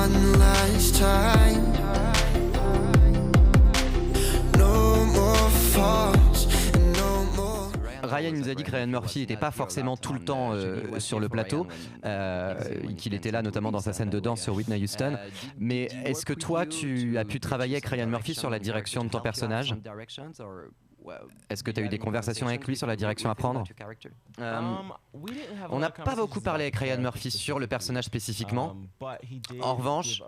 one last time. No more falls and no more. Ryan nous a dit que Ryan Murphy n'était pas forcément tout le temps sur le plateau, qu'il était là notamment dans sa scène de danse sur Whitney Houston. Mais est-ce que toi, tu as pu travailler avec Ryan Murphy sur la direction de ton personnage ? Est-ce que tu as eu des conversations avec lui sur la direction à prendre ? On n'a pas beaucoup parlé avec Ryan Murphy sur le personnage spécifiquement. En revanche,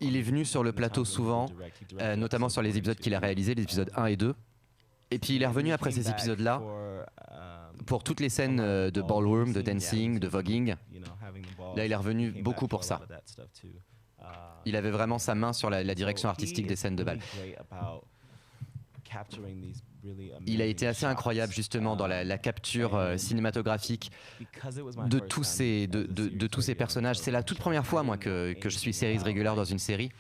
il est venu sur le plateau souvent, notamment sur les épisodes qu'il a réalisés, les épisodes 1 et 2. Et puis il est revenu après ces épisodes-là pour toutes les scènes de ballroom, de dancing, de voguing. Là, il est revenu beaucoup pour ça. Il avait vraiment sa main sur la direction artistique des scènes de bal. Il a été assez incroyable justement dans la capture cinématographique de tous ces personnages. C'est la toute première fois moi que je suis series régulière dans une série.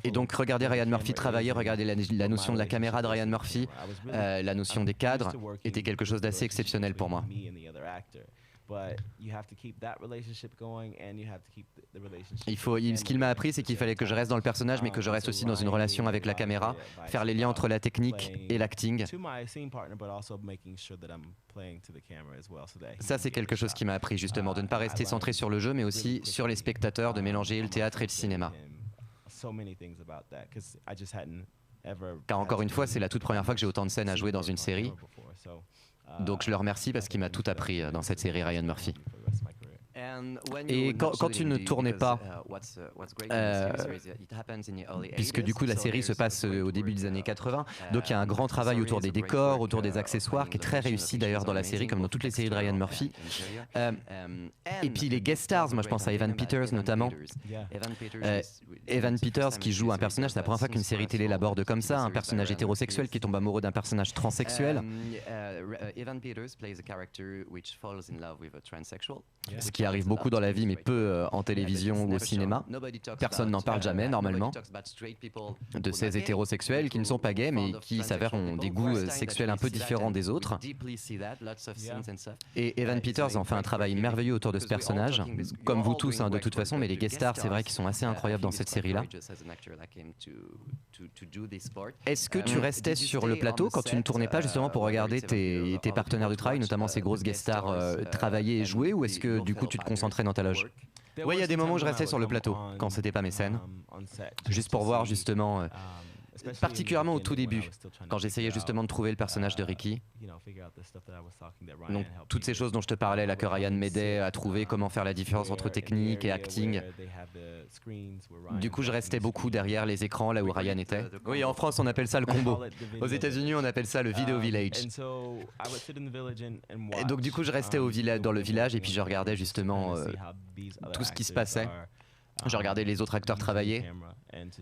Et donc regarder Ryan Murphy travailler, regarder la notion de la caméra de Ryan Murphy, la notion des cadres était quelque chose d'assez exceptionnel pour moi. Ce qu'il m'a appris, c'est qu'il fallait que je reste dans le personnage, mais que je reste aussi dans une relation avec la caméra, faire les liens entre la technique et l'acting. Ça, c'est quelque chose qui m'a appris justement, de ne pas rester centré sur le jeu, mais aussi sur les spectateurs, de mélanger le théâtre et le cinéma. Car encore une fois, c'est la toute première fois que j'ai autant de scènes à jouer dans une série. Donc je le remercie parce qu'il m'a tout appris dans cette série Ryan Murphy. Et quand tu ne tournais pas, puisque du coup la série se passe au début des années 80, donc il y a un grand travail autour des décors, autour des accessoires, qui est très réussi d'ailleurs dans la série, comme dans toutes les séries de Ryan Murphy. Et puis les guest stars, moi je pense à Evan Peters notamment. Evan Peters qui joue un personnage, c'est la première fois qu'une série télé l'aborde comme ça, un personnage hétérosexuel qui tombe amoureux d'un personnage transsexuel. Evan Peters plays a character which falls in love with a transsexual. Ce qui arrive beaucoup dans la vie, mais peu en télévision ou au cinéma. Personne n'en parle jamais, normalement, de ces hétérosexuels qui ne sont pas gays, mais qui s'avèrent ont des goûts sexuels un peu différents des autres. Et Evan Peters en fait un travail merveilleux autour de ce personnage, comme vous tous, de toute façon, mais les guest stars, c'est vrai qu'ils sont assez incroyables dans cette série-là. Est-ce que tu restais sur le plateau quand tu ne tournais pas, justement, pour regarder tes partenaires de travail, notamment ces grosses guest stars, travailler et jouer, ou est-ce que du coup tu te concentrais dans ta loge? Oui, il y a des moments où je restais sur le plateau quand c'était pas mes scènes, juste pour voir justement, particulièrement au tout début, quand j'essayais justement de trouver le personnage de Ricky. Donc toutes ces choses dont je te parlais là, que Ryan m'aidait à trouver, comment faire la différence entre technique et acting. Du coup je restais beaucoup derrière les écrans là où Ryan était. Oui, en France on appelle ça le combo. Aux États-Unis on appelle ça le video village. Et donc du coup je restais dans le village et puis je regardais justement tout ce qui se passait. Je regardais les autres acteurs travailler,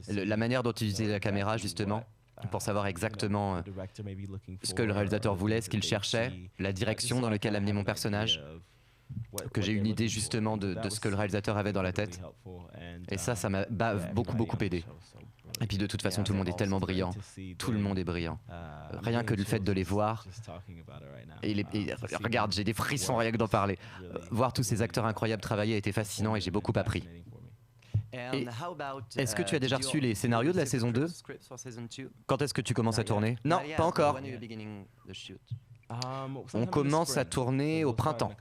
la manière dont ils utilisaient la caméra justement, pour savoir exactement ce que le réalisateur voulait, ce qu'il cherchait, la direction dans laquelle amener mon personnage, que j'ai une idée justement de ce que le réalisateur avait dans la tête. Et ça m'a beaucoup aidé. Et puis de toute façon tout le monde est tellement brillant, tout le monde est brillant. Rien que le fait de les voir, et regarde, j'ai des frissons rien que d'en parler. Voir tous ces acteurs incroyables travailler a été fascinant et j'ai beaucoup appris. Est-ce que tu as déjà reçu les scénarios de la saison 2 ? Quand est-ce que tu commences à tourner ? Non, pas encore. On commence à tourner au printemps,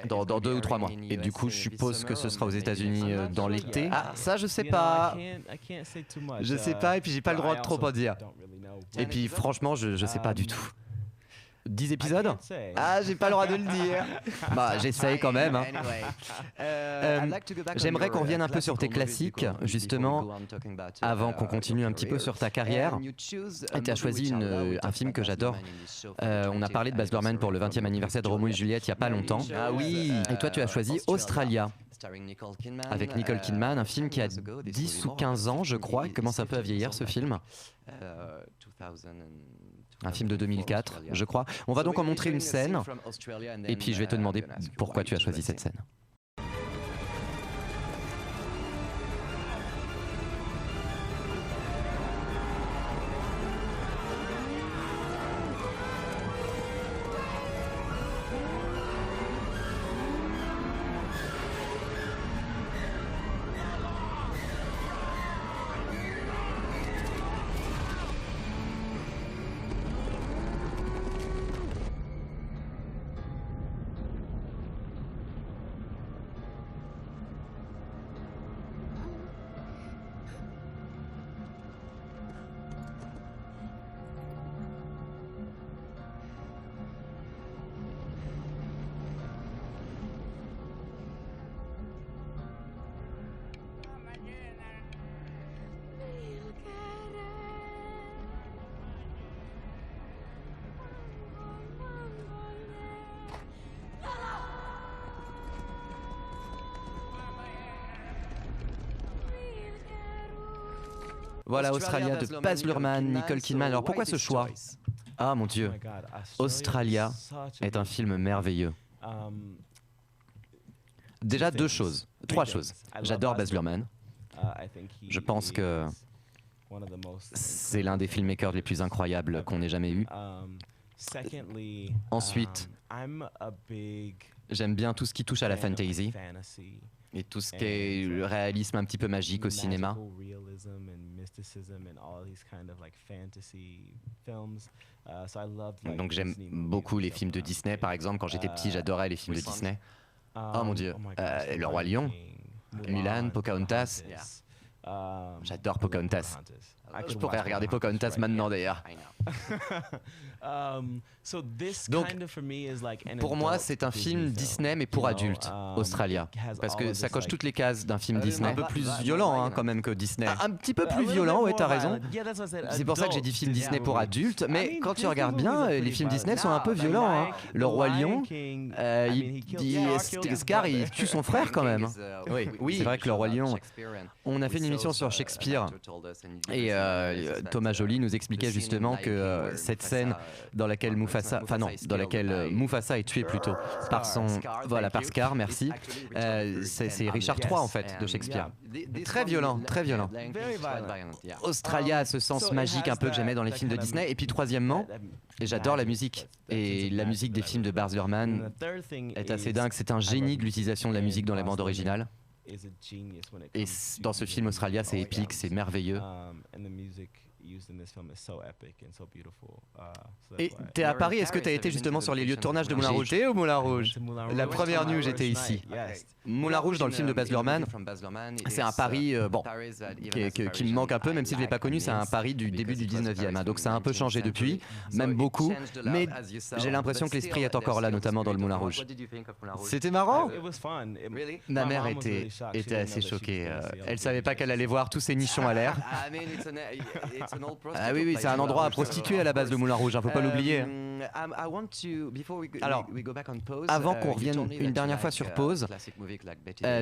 dans 2 ou 3 mois. Et du coup, je suppose que ce sera aux États-Unis dans l'été. Ah, ça, je sais pas. Je sais pas, et puis j'ai pas le droit de trop en dire. Et puis, franchement, je sais pas du tout. 10 épisodes ? Ah, j'ai pas le droit de le dire. Bah, j'essaye quand même. J'aimerais qu'on revienne un peu sur tes classiques, justement, avant qu'on continue un petit peu sur ta carrière. Tu as choisi un film que j'adore. On a parlé de Baz Luhrmann pour le 20e anniversaire de Roméo et Juliette il y a pas longtemps. Ah oui. Et toi, tu as choisi Australia, avec Nicole Kidman, un film qui a 10 ou 15 ans, je crois. Il commence un peu à vieillir, ce film. Un film de 2004, je crois. On va donc en montrer une scène, et puis je vais te demander pourquoi tu as choisi cette scène. Voilà, Australia de Baz Luhrmann, Nicole Kidman. Alors pourquoi ce choix? Ah mon Dieu, Australia est un film merveilleux. Déjà trois choses. J'adore Baz Luhrmann. Je pense que c'est l'un des filmmakers les plus incroyables qu'on ait jamais eu. Ensuite, j'aime bien tout ce qui touche à la fantasy et tout ce qui est le réalisme un petit peu magique au cinéma. Donc j'aime beaucoup les films de Disney, par exemple. Quand j'étais petit, j'adorais les films de Disney. Oh mon Dieu, Le Roi Lion, Mulan, Pocahontas. J'adore Pocahontas. Je pourrais regarder Pocahontas maintenant d'ailleurs. Donc, pour moi, c'est un film Disney, mais pour adultes, Australia. Parce que ça coche toutes les cases d'un film Disney. Un peu plus violent, hein, quand même, que Disney. Un petit peu plus violent, ouais, t'as raison. C'est pour ça que j'ai dit film Disney pour adultes. Mais quand tu regardes bien, les films Disney sont un peu violents. Hein. Le Roi Lion, Scar, il tue son frère quand même. Oui, c'est vrai que Le Roi Lion. On a fait une émission sur Shakespeare. Et Thomas Joly nous expliquait justement que cette scène dans laquelle Mufasa est tué plutôt par par Scar, merci. C'est Richard III en fait de Shakespeare. Très violent, très violent. Australia a ce sens magique un peu que j'aimais dans les films de Disney. Et puis troisièmement, j'adore la musique. Et la musique des films de Baz Luhrmann est assez dingue. C'est un génie de l'utilisation de la musique dans les bandes originales. Et dans ce film Australia, c'est épique, c'est merveilleux. Et t'es à Paris, est-ce que t'as été justement sur les lieux de tournage de Moulin Rouge? J'ai été au Moulin Rouge. La première nuit où j'étais ici. Moulin Rouge dans le film de Baz Luhrmann, c'est un Paris qui me manque un peu, même si je ne l'ai pas connu, c'est un Paris du début du 19e. Hein, donc ça a un peu changé depuis, même beaucoup. Mais j'ai l'impression que l'esprit est encore là, notamment dans le Moulin Rouge. C'était marrant. Ma mère était assez choquée. Elle savait pas qu'elle allait voir tous ces nichons à l'air. Ah oui, c'est un endroit à prostituer à la base, le Moulin Rouge, hein, faut pas l'oublier. Alors, avant qu'on revienne une dernière fois sur pause,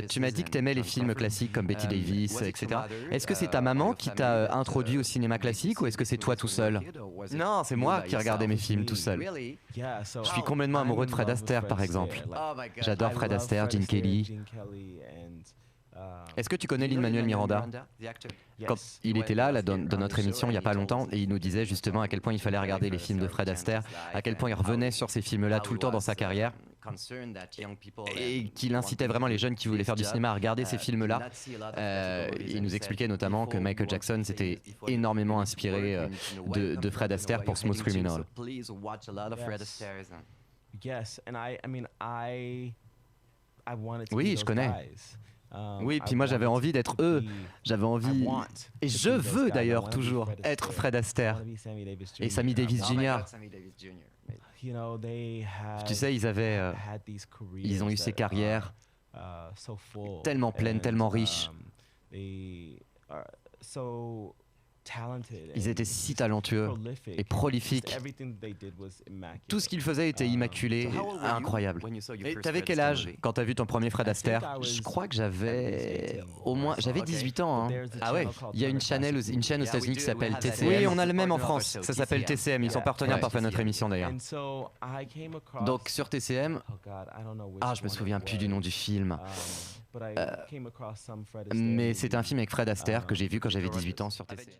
tu m'as dit que t'aimais les films classiques comme Betty Davis, etc. Est-ce que c'est ta maman qui t'a introduit au cinéma classique ou est-ce que c'est toi tout seul? Non, c'est moi qui regardais mes films tout seul. Je suis complètement amoureux de Fred Astaire, par exemple. J'adore Fred Astaire, Gene Kelly. Est-ce que tu connais Lin-Manuel Miranda? Quand il était là dans notre émission il n'y a pas longtemps et il nous disait justement à quel point il fallait regarder les films de Fred Astaire, à quel point il revenait sur ces films-là tout le temps dans sa carrière et qu'il incitait vraiment les jeunes qui voulaient faire du cinéma à regarder ces films-là. Il nous expliquait notamment que Michael Jackson s'était énormément inspiré de Fred Astaire pour Smooth Criminal. Oui, je connais. Oui, puis moi j'avais envie d'être eux, j'avais envie, et je veux d'ailleurs toujours être Fred Astaire et Sammy Davis Jr. Tu sais, ils ont eu ces carrières tellement pleines, tellement riches. Ils étaient si talentueux et prolifiques. Tout ce qu'ils faisaient était immaculé, incroyable. Et t'avais quel âge quand t'as vu ton premier Fred Astaire? Je crois que j'avais 18 ans. Hein. Ah ouais, il y a une chaîne aux États-Unis qui s'appelle TCM. Oui, on a le même en France. Ça s'appelle TCM. Ils sont partenaires parfois à notre émission d'ailleurs. Donc sur TCM, je me souviens plus du nom du film. Mais c'est un film avec Fred Astaire que j'ai vu quand j'avais 18 ans sur TCM.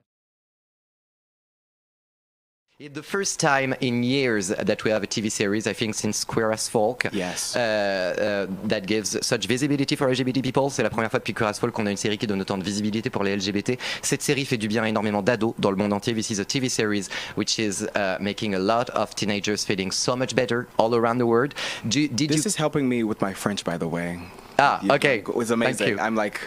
It's the first time in years that we have a TV series, I think, since Queer as Folk. Yes. That gives such visibility for LGBT people. C'est la première fois depuis Queer as Folk qu'on a une série qui donne autant de visibilité pour les LGBT. Cette série fait du bien à énormément d'ados dans le monde entier. This is a TV series which is making a lot of teenagers feeling so much better all around the world. This is helping me with my French, by the way. Okay. It was amazing. Thank you. I'm like,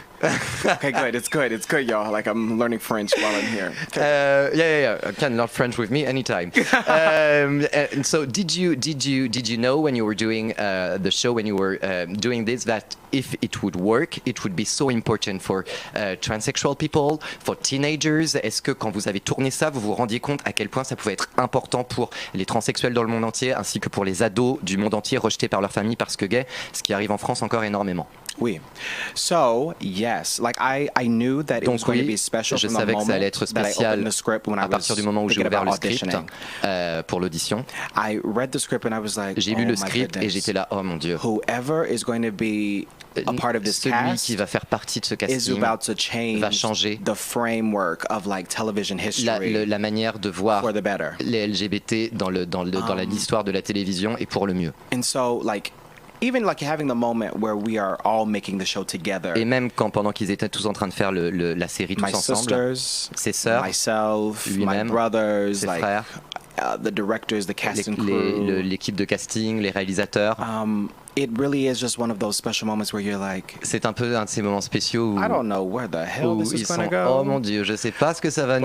okay, good. It's good, y'all. Like, I'm learning French while I'm here. Yeah. Can learn French with me anytime. And so, did you know when you were doing the show, when you were doing this, that if it would work, it would be so important for transsexual people, for teenagers? Est-ce que quand vous avez tourné ça, vous vous rendiez compte à quel point ça pouvait être important pour les transsexuels dans le monde entier, ainsi que pour les ados du monde entier rejetés par leur famille parce que gays, ce qui arrive en France encore énormément? Oui. So, yes, like I knew that it was Donc going to oui, be special je from the savais que ça allait moment être that I spécial opened the script when I à partir was du moment où j'ai thinking ouvert about le script auditioning. pour l'audition. I read the script and I was like, J'ai lu oh le my script et goodness. j'étais là, oh mon Dieu. Whoever is going to be a part of this Celui cast qui va faire partie de ce is casting about to va change changer the framework of like television history la manière de voir for the better. les LGBT dans l'histoire de la télévision et pour le mieux. And so like even like having the moment where we are all making the show together. Et même pendant qu'ils étaient tous en train de faire la série tous My ensemble, sisters, ses sœurs, myself, my lui-même, brothers, ses like frères, the directors, the cast and crew. l'équipe de casting, les réalisateurs. It really is just one of those special moments where you're like, C'est un peu un de ces moments spéciaux où, I don't know where the hell où this is ils going sont to go. oh mon Dieu, je sais pas ce que ça va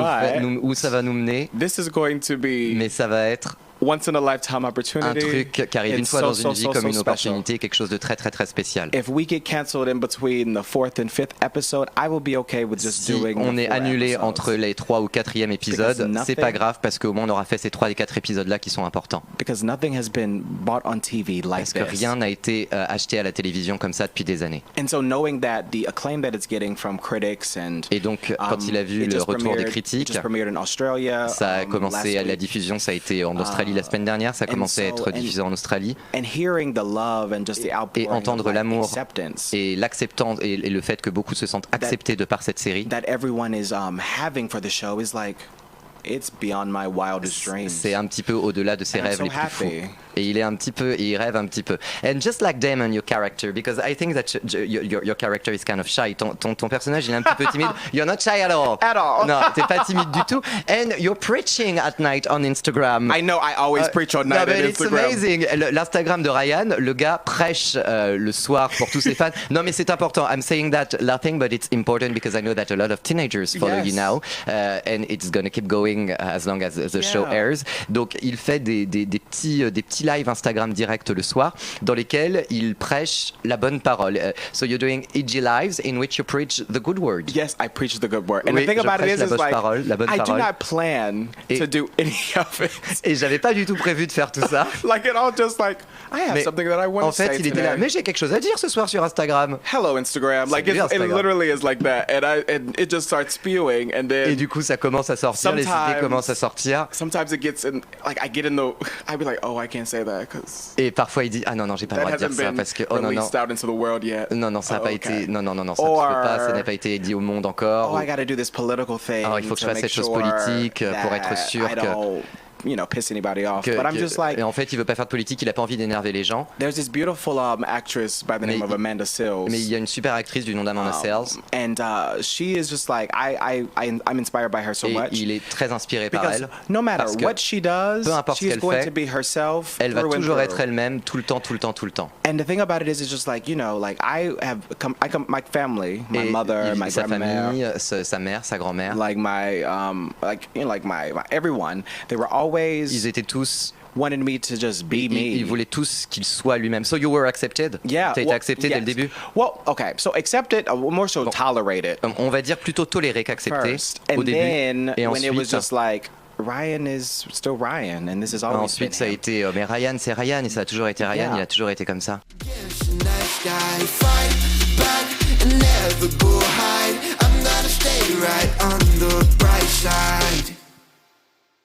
où ça va nous mener, This is going to be mais ça va être once in a lifetime un opportunity. truc qui arrive une It's fois so, dans so, une vie so, comme so une special. opportunité, quelque chose de très très très spécial. If we get canceled in between the 4th and 5th episode, I will be okay with just Si doing on the est 4 annulé episodes. entre les 3 ou 4e épisodes, Because c'est pas nothing- grave parce qu'au moins on aura fait ces 3 et 4 épisodes là qui sont importants. Because nothing has been bought on TV like Parce que this. rien n'a été acheté à la télévision comme ça depuis des années. And so knowing that the acclaim that it's getting from critics and Et donc quand il a vu it le just retour des premiered- it critiques, just premiered in Australia, ça a commencé last à la week. diffusion, ça a été en Australie la semaine dernière, ça a and commencé à so- être and- diffusé en Australie. And hearing the love and just the outpouring entendre of, like, l'amour acceptance Et l'acceptance et le fait que beaucoup se sentent acceptés de par cette série, that everyone is having for the show is like, it's beyond my wildest dreams. c'est un petit peu au-delà de ses And I'm rêves so les plus fous. happy. Et il est un petit peu, et il rêve un petit peu. And just like Damon, your character, because I think that your character is kind of shy. Ton personnage, il est un petit peu timide. You're not shy at all. At all. Non, t'es pas timide du tout. And you're preaching at night on Instagram. I know, I always preach on night No, but on it's Instagram. amazing. L'Instagram de Ryan, le gars prêche le soir pour tous ses fans. Non, mais c'est important. I'm saying that laughing, but it's important because I know that a lot of teenagers follow you Yes. now, and it's gonna keep going as long as the show Yeah. airs. Donc, il fait des petits lives Instagram direct le soir dans lesquels il prêche la bonne parole. So you're doing EG lives in which you preach the good word. Yes, I preach the good word. And Oui, the thing je about it prêche is, la is bonne like, parole, la bonne I do parole. not plan Et- to do any of it. Et j'avais pas du tout prévu de faire tout ça. Like it all just like, I have Mais something that I want en to say fait, il était là. today. Mais j'ai quelque chose à dire ce soir sur Instagram. Hello Instagram. Like Salut, it Instagram. literally is like that. And it just starts spewing and then Et du coup, ça commence à sortir, les idées Sometimes- commencent à sortir. sometimes it gets in, like I get in the, I'd be like, oh, I can't say that because Et parfois, il dit ah non, j'ai pas le that droit de dire hasn't ça been parce que oh non, non. released out into the world yet. Non, ça n'a Oh, pas okay. été. Non, ça ne se peut pas, ça Or- n'a pas été dit au monde encore. Oh, I got to do this political thing. Alors, il faut que je to fasse make cette chose sure politique, pour être that sûr I que- don't, piss anybody off. But I'm just like, Et en fait, il veut pas faire de politique, il a pas envie d'énerver les gens. there's this beautiful actress by the name of Amanda Sills. Mais il y a une super actrice du nom d'Amanda Sells. And she is just like, I'm inspired by her so Et much. il est très inspiré par Because elle. no matter Parce que what she does, peu importe she ce is qu'elle going fait, to be herself Elle va through and toujours être through. elle-même, tout le temps. And the thing about it is, it's just like, like I come, my family, my Et mother, my sa grandmother, famille, sa mère, sa grand-mère, like my, like my everyone, they were always ils étaient tous, wanted me to just be me. ils voulaient tous qu'il soit lui-même. So you were accepted? Yeah. T'as été well, accepté dès le yes. début? Well, okay. So accepted, more so tolerated On va dire plutôt toléré qu'accepté first, au and début. then Et when it was ensuite, just like Ryan is still Ryan, and this is always ensuite been ça a him. été mais Ryan c'est Ryan et ça a toujours été Ryan, Yeah. il a toujours été comme ça. Yes, nice guy, fight back and never go hide. I'm gonna stay right on the bright side.